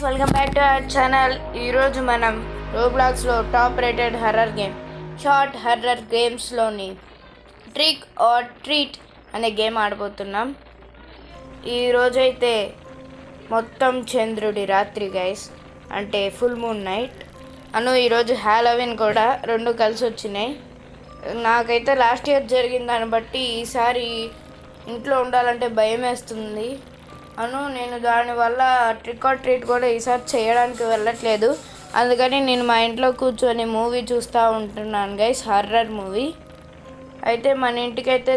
Welcome back to our channel. ఈరోజు మనం రోబ్లాక్స్లో top rated horror game short horror గేమ్స్లోని ట్రిక్ ఆర్ ట్రీట్ అనే గేమ్ ఆడబోతున్నాం. ఈరోజైతే మొత్తం చంద్రుడి రాత్రి గైస్, అంటే ఫుల్ మూన్ నైట్ ఈరోజు హ్యాలోవిన్ కూడా రెండు కలిసి వచ్చినాయి. నాకైతే లాస్ట్ ఇయర్ జరిగిన దాన్ని బట్టి ఈసారి ఇంట్లో ఉండాలంటే భయం వేస్తుంది. నేను దానివల్ల ట్రిక్ ఆర్ ట్రీట్ కూడా ఈసారి చేయడానికి వెళ్ళట్లేదు. అందుకని నేను మా ఇంట్లో కూర్చొని మూవీ చూస్తూ ఉంటున్నాను గైస్, హర్రర్ మూవీ. అయితే మన ఇంటికైతే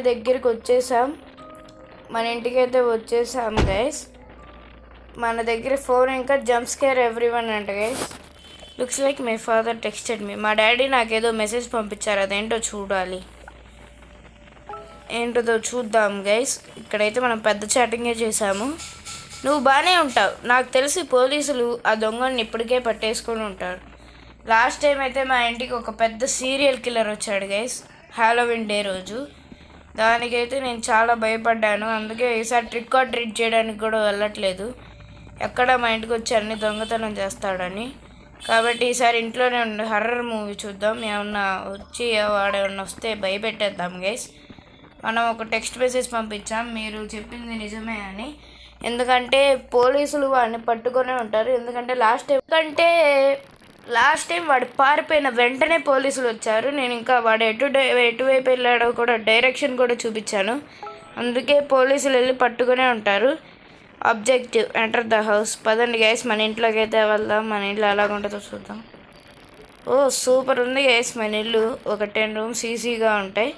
వచ్చేసాం గైస్. మన దగ్గర ఫోన్ ఇంకా జంప్ స్కేర్ ఎవ్రీవన్ అంట guys. Looks like my father texted మీ. మా డాడీ నాకేదో మెసేజ్ పంపించారు, అదేంటో చూడాలి. ఏంటో చూద్దాం గైస్. ఇక్కడైతే మనం పెద్ద చాటింగే చేసాము. నువ్వు బాగానే ఉంటావు, నాకు తెలిసి పోలీసులు ఆ దొంగని ఇప్పటికే పట్టేసుకొని ఉంటారు. లాస్ట్ టైం అయితే మా ఇంటికి ఒక పెద్ద సీరియల్ కిల్లర్ వచ్చాడు గైస్, హ్యాలోవిన్ డే రోజు. దానికైతే నేను చాలా భయపడ్డాను. అందుకే ఈసారి ట్రిక్ ఆర్ ట్రీట్ చేయడానికి కూడా వెళ్ళట్లేదు. ఎక్కడ మా ఇంటికి వచ్చి అన్ని దొంగతనం చేస్తాడని. కాబట్టి ఈసారి ఇంట్లోనే ఉండి హర్రర్ మూవీ చూద్దాం. ఏమన్నా వచ్చి వాడేమన్నా వస్తే భయపెట్టేద్దాం గైస్. మనం ఒక టెక్స్ట్ మెసేజ్ పంపించాం, మీరు చెప్పింది నిజమే అని. ఎందుకంటే పోలీసులు వాడిని పట్టుకొనే ఉంటారు. ఎందుకంటే లాస్ట్ టైం వాడు పారిపోయిన వెంటనే పోలీసులు వచ్చారు. నేను ఇంకా వాడు ఎటువైపు వెళ్ళాడో కూడా డైరెక్షన్ కూడా చూపించాను. అందుకే పోలీసులు వెళ్ళి పట్టుకునే ఉంటారు. Objective enter the house. పదండి గైస్, మన ఇంట్లోకి అయితే వెళ్దాం. మన ఇల్లు ఎలాగుంటుందో చూద్దాం. ఓ సూపర్ ఉంది గైస్ మన ఇల్లు. ఒక 10 రూమ్స్ ఈజీగా ఉంటాయి.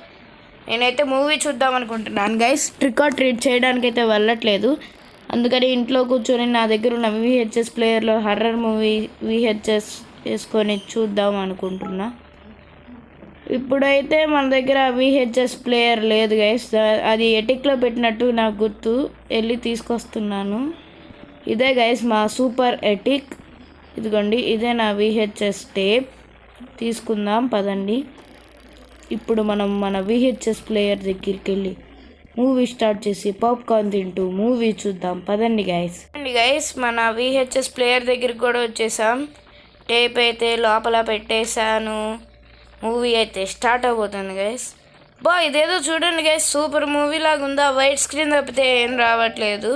నేనైతే మూవీ చూద్దాం అనుకుంటున్నాను గైస్, ట్రిక్ ఆర్ ట్రీట్ చేయడానికి అయితే వెళ్ళట్లేదు. అందుకని ఇంట్లో కూర్చొని నా దగ్గర ఉన్న VHS ప్లేయర్లో హర్రర్ మూవీ VHS వేసుకొని చూద్దాం అనుకుంటున్నా. ఇప్పుడైతే మన దగ్గర VHS ప్లేయర్ లేదు గైస్, అది ఎటిక్లో పెట్టినట్టు నాకు గుర్తు. వెళ్ళి తీసుకొస్తున్నాను. ఇదే గైస్ మా సూపర్ ఎటిక్. ఇదిగోండి, ఇదే నా VHS టేప్. తీసుకుందాం పదండి. ఇప్పుడు మనం మన VHS ప్లేయర్ దగ్గరికి వెళ్ళి మూవీ స్టార్ట్ చేసి పాప్కార్న్ తింటూ మూవీ చూద్దాం. పదండి గైస్, మన VHS ప్లేయర్ దగ్గరికి కూడా వచ్చేసాం. టేప్ అయితే లోపల పెట్టేశాను. మూవీ అయితే స్టార్ట్ అవబోతుంది గైస్. ఇదేదో చూడండి గైస్, సూపర్ మూవీ లాగా ఉందా. వైట్ స్క్రీన్ తప్పితే ఏం రావట్లేదు.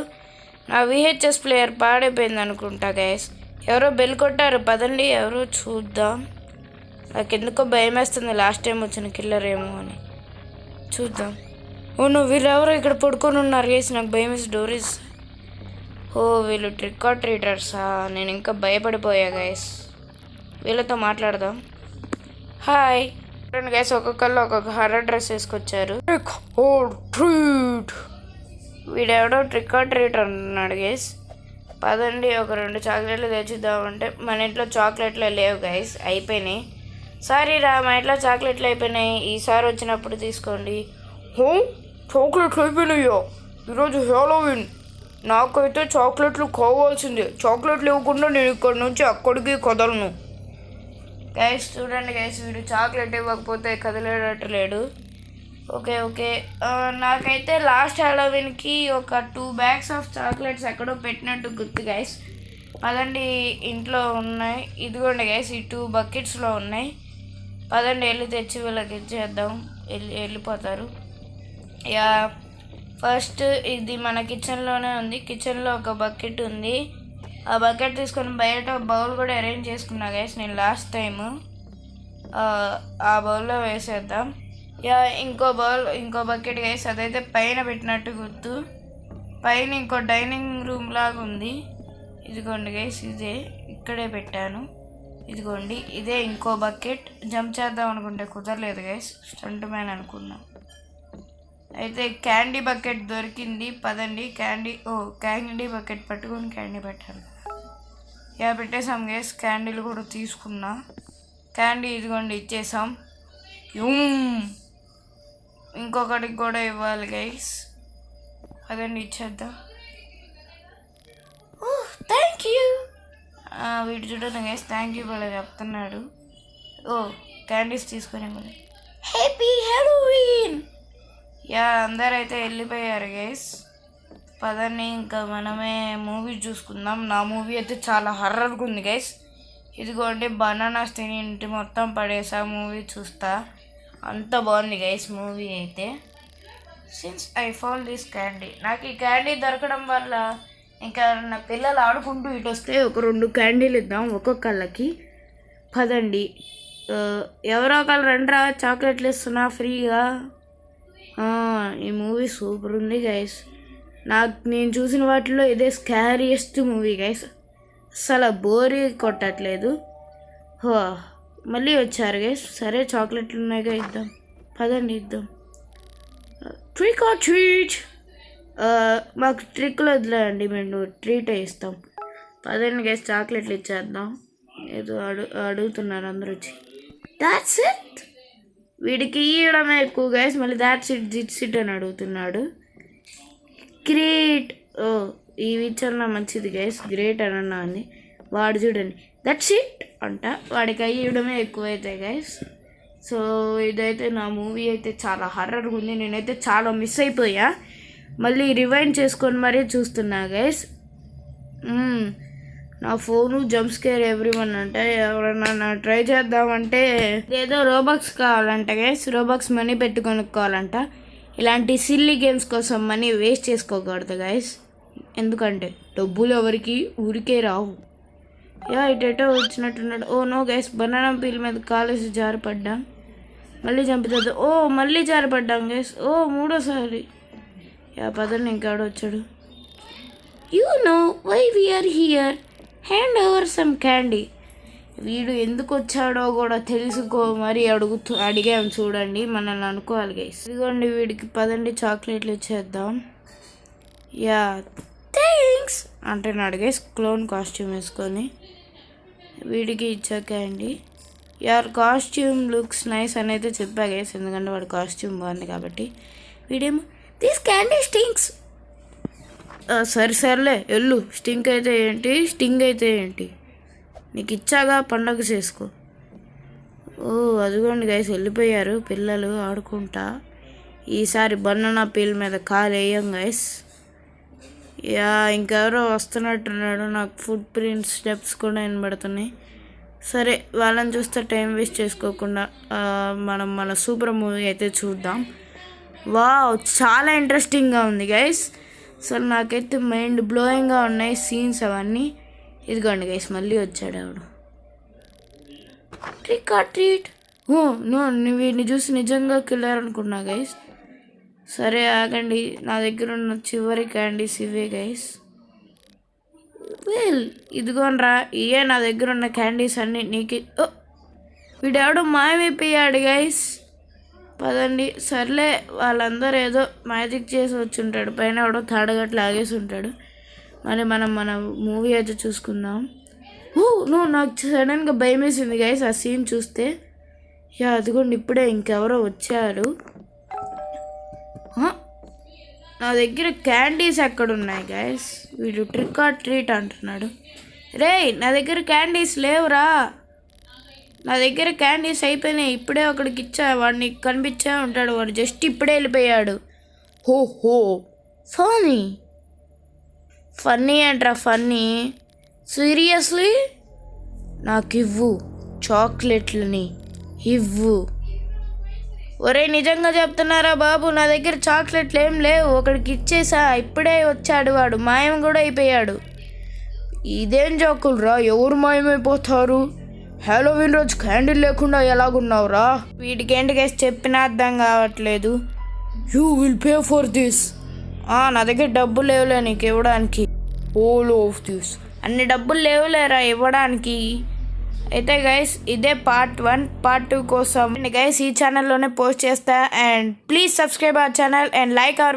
నా VHS ప్లేయర్ పాడైపోయింది అనుకుంటా గైస్. ఎవరో బెల్ కొట్టారు, పదండి ఎవరో చూద్దాం. నాకు ఎందుకో భయం వేస్తుంది, లాస్ట్ టైం వచ్చిన కిల్లర్ ఏమో అని. చూద్దాం. వీళ్ళెవరో ఇక్కడ పడుకొని ఉన్నారు గైస్, నాకు భయం వేసి డోరీస్. వీళ్ళు ట్రిక్ ఆర్ ట్రీటర్సా? నేను ఇంకా భయపడిపోయా గైస్. వీళ్ళతో మాట్లాడదాం. హాయ్ చూడండి గైస్, ఒక్కొక్కళ్ళు ఒక్కొక్క హర్రర్ డ్రెస్ వేసుకొచ్చారు. Trick or treat. వీడెవడో ట్రిక్ ఆర్ ట్రీట్ అంటున్నాడు గైస్. పదండి ఒక 2 చాక్లెట్లు తెచ్చిద్దామంటే మన ఇంట్లో చాక్లెట్లు లేవు గైస్, అయిపోయినాయి. సారీ రా, మా ఇంట్లో చాక్లెట్లు అయిపోయినాయి. ఈసారి వచ్చినప్పుడు తీసుకోండి. చాక్లెట్లు అయిపోయినాయో? ఈరోజు హ్యాలోవిన్, నాకైతే చాక్లెట్లు కావాల్సిందే. చాక్లెట్లు ఇవ్వకుండా నేను ఇక్కడి నుంచి అక్కడికి కదలను. గైస్ చూడండి గైస్, వీడు చాక్లెట్ ఇవ్వకపోతే కదిలేటట్టు లేడు. ఓకే నాకైతే లాస్ట్ హ్యాలోవిన్కి ఒక 2 bags ఆఫ్ చాక్లెట్స్ ఎక్కడో పెట్టినట్టు గుర్తు గైస్. పదండి, ఇంట్లో ఉన్నాయి. ఇదిగోండి గైస్, ఈ 2 bucketsలో ఉన్నాయి. పదండి వెళ్ళి తెచ్చి వీళ్ళకి ఇచ్చేద్దాం. వెళ్ళిపోతారు. ఫస్ట్ ఇది మన కిచెన్లోనే ఉంది. కిచెన్లో ఒక బకెట్ ఉంది. ఆ బకెట్ తీసుకొని బయట బౌల్ కూడా అరేంజ్ చేసుకున్నా గైస్ నేను లాస్ట్ టైము. ఆ బౌల్లో వేసేద్దాం. ఇంకో బకెట్ గైస్, అదైతే పైన పెట్టినట్టు గుర్తు. పైన ఇంకో డైనింగ్ రూమ్ లాగా ఉంది. ఇదిగోండి గైస్, ఇదే ఇక్కడే పెట్టాను. ఇదిగోండి, ఇదే ఇంకో బకెట్. జంప్ చేద్దాం అనుకుంటే కుదరలేదు గైస్, స్టంట్ మ్యాన్ అనుకున్నా. అయితే క్యాండీ బకెట్ దొరికింది. పదండి క్యాండీ బకెట్ పట్టుకొని క్యాండీ పెట్టాలి. పెట్టేసాం గైస్. క్యాండీలు కూడా తీసుకున్నా. క్యాండీ ఇదిగోండి ఇచ్చేసాం. ఇంకొకటికి కూడా ఇవ్వాలి గైస్. అదండి ఇచ్చేద్దాం. Thank you. వీడు చూడండి గైస్, థ్యాంక్ యూ కూడా చెప్తున్నాడు. క్యాండీస్ తీసుకునే కూడా హ్యాపీ హ్యాలోవీన్. అందరైతే వెళ్ళిపోయారు గైస్. పదని ఇంకా మనమే మూవీ చూసుకుందాం. నా మూవీ అయితే చాలా హర్రర్గా ఉంది గైస్. ఇదిగోండి బనానాస్ తిని ఇంటి మొత్తం పడేసా మూవీ చూస్తా. అంత బాగుంది గైస్ మూవీ అయితే. Since I found this candy, నాకు ఈ క్యాండీ దొరకడం వల్ల ఇంకా నా పిల్లలు ఆడుకుంటూ ఇటు వస్తే ఒక 2 క్యాండీలు ఇద్దాం ఒక్కొక్కళ్ళకి. పదండి, ఎవరో ఒకళ్ళు రండ్రా, చాక్లెట్లు ఇస్తున్నా ఫ్రీగా. ఈ మూవీ సూపర్ ఉంది గైస్. నేను చూసిన వాటిలో ఇదే స్కారియెస్ట్ మూవీ గైస్. అసలు బోరీ కొట్టట్లేదు. మళ్ళీ వచ్చారు గైస్. సరే చాక్లెట్లు ఉన్నాయిగా ఇద్దాం, పదండి ఇద్దాం. Trick or treat. మాకు ట్రిక్లు వదిలేయండి, మేము ట్రీట్ ఇస్తాం. పదండి గైస్ చాక్లెట్లు ఇచ్చేద్దాం. ఏదో అడుగుతున్నారు అందరూ వచ్చి. That's it. వీడికి ఇవ్వడమే ఎక్కువ గైస్. మళ్ళీ దాట్స్ ఇట్ దిట్స్ ఇట్ అని అడుగుతున్నాడు. గ్రేట్. ఈ విచ్చన్నా మంచిది గైస్. గ్రేట్ అని అన్నా అని వాడు చూడండి దట్స్ ఇట్ అంట. వాడికి ఇవ్వడమే ఎక్కువైతాయి గైస్. సో ఇదైతే నా మూవీ అయితే చాలా హర్రర్గా ఉంది. నేనైతే చాలా మిస్ అయిపోయా. మళ్ళీ రివైండ్ చేసుకొని మరీ చూస్తున్నా గైస్. నా ఫోను జంప్ స్కేర్ ఎవ్రీవన్ అంటే ఎవరన్నా ట్రై చేద్దామంటే ఏదో రోబాక్స్ కావాలంట గైస్. రోబాక్స్ మనీ పెట్టి కొనుక్కోవాలంట. ఇలాంటి సిల్లీ గేమ్స్ కోసం మనీ వేస్ట్ చేసుకోకూడదు గైస్. ఎందుకంటే డబ్బులు ఎవరికి ఊరికే రావు. ఇటేటో వచ్చినట్టున్నాడు. Oh no guys, banana peel మీద కాలేసి జారిపడ్డా. మళ్ళీ చంపుతుంది. మళ్ళీ జారిపడ్డాం గైస్. మూడోసారి. పదండి ఇంకాడ వచ్చాడు. You know why we are here, hand over some candy. వీడు ఎందుకు వచ్చాడో కూడా తెలుసుకో మరి అడిగాము చూడండి. మనల్ని అనుకోవాలి గైస్. ఇదిగోండి వీడికి పదండి చాక్లెట్లు ఇచ్చేద్దాం. థ్యాంక్స్ అంటున్నాడు గైస్ క్లోన్ కాస్ట్యూమ్ వేసుకొని. వీడికి ఇచ్చా క్యాండీ. కాస్ట్యూమ్ లుక్స్ నైస్ అని అయితే చెప్పా గైస్, ఎందుకంటే వాడు కాస్ట్యూమ్ బాగుంది కాబట్టి. వీడేమో దిస్ క్యాండీ స్టింక్స్. సరేలే వెళ్ళు. స్టింగ్ అయితే ఏంటి, నీకు ఇచ్చాగా పండగ చేసుకో. అదిగోండి గైస్ వెళ్ళిపోయారు పిల్లలు ఆడుకుంటా. ఈసారి బనానా పీల్ మీద కాలు వేయం గైస్. ఇంకెవరో వస్తున్నట్టున్నాడు. నాకు ఫుట్ ప్రింట్స్ స్టెప్స్ కూడా వినబడుతున్నాయి. సరే వాళ్ళని చూస్తే టైం వేస్ట్ చేసుకోకుండా మన సూపర్ మూవీ అయితే చూద్దాం. చాలా ఇంట్రెస్టింగ్గా ఉంది గైస్. అసలు నాకైతే మైండ్ బ్లోయింగ్గా ఉన్నాయి సీన్స్ అవన్నీ. ఇదిగోండి గైస్ మళ్ళీ వచ్చాడు ఆవిడ. Trick or treat. వీడిని చూసి నిజంగా కిల్లర్ అనుకున్నా గైస్. సరే ఆగండి, నా దగ్గర ఉన్న చివరి క్యాండీస్ ఇవే గైస్. ఇదిగోనరా, ఇవే నా దగ్గర ఉన్న క్యాండీస్ అన్నీ నీకు. వీడెవడో మాయమైపోయాడు గైస్. పదండి. సర్లే వాళ్ళందరూ ఏదో మ్యాజిక్ చేసి వచ్చి ఉంటాడు. పైన ఎవడో తాడగట్లు ఆగేసి ఉంటాడు. మరి మనం మన మూవీ అయితే చూసుకుందాం. నాకు సడన్గా భయం వేసింది గైస్ ఆ సీన్ చూస్తే. అదిగోండి ఇప్పుడే ఇంకెవరో వచ్చారు. నా దగ్గర క్యాండీస్ ఎక్కడున్నాయి గైస్. వీడు ట్రిక్ ఆర్ ట్రీట్ అంటున్నాడు. నా దగ్గర క్యాండీస్ లేవురా. నా దగ్గర క్యాండీస్ అయిపోయినాయి. ఇప్పుడే ఒకడికి ఇచ్చా, వాడిని కనిపించే ఉంటాడు. వాడు జస్ట్ ఇప్పుడే వెళ్ళిపోయాడు. ఫన్నీ అంటారా? ఫన్నీ? సీరియస్లీ? నాకు ఇవ్వు చాక్లెట్లని, ఇవ్వు. నిజంగా చెప్తున్నారా బాబు? నా దగ్గర చాక్లెట్లు ఏం లేవు. ఒకడికి ఇచ్చేసా, ఇప్పుడే వచ్చాడు. వాడు మాయం కూడా అయిపోయాడు. ఇదేం జోకులురా? ఎవరు మాయమైపోతారు? హ్యాలోవిన్ రోజు క్యాండిల్ లేకుండా ఎలాగున్నావురా? వీడికి ఏంటి గైస్ చెప్పినా అర్థం కావట్లేదు. You will pay for this. నా దగ్గర డబ్బులు లేవులే నీకు ఇవ్వడానికి. All of this. అన్ని డబ్బులు లేవులేరా ఇవ్వడానికి. అయితే గైస్ ఇదే పార్ట్ 1. పార్ట్ 2 కోసం గైస్ ఈ ఛానల్లోనే పోస్ట్ చేస్తా. And please subscribe our channel and like our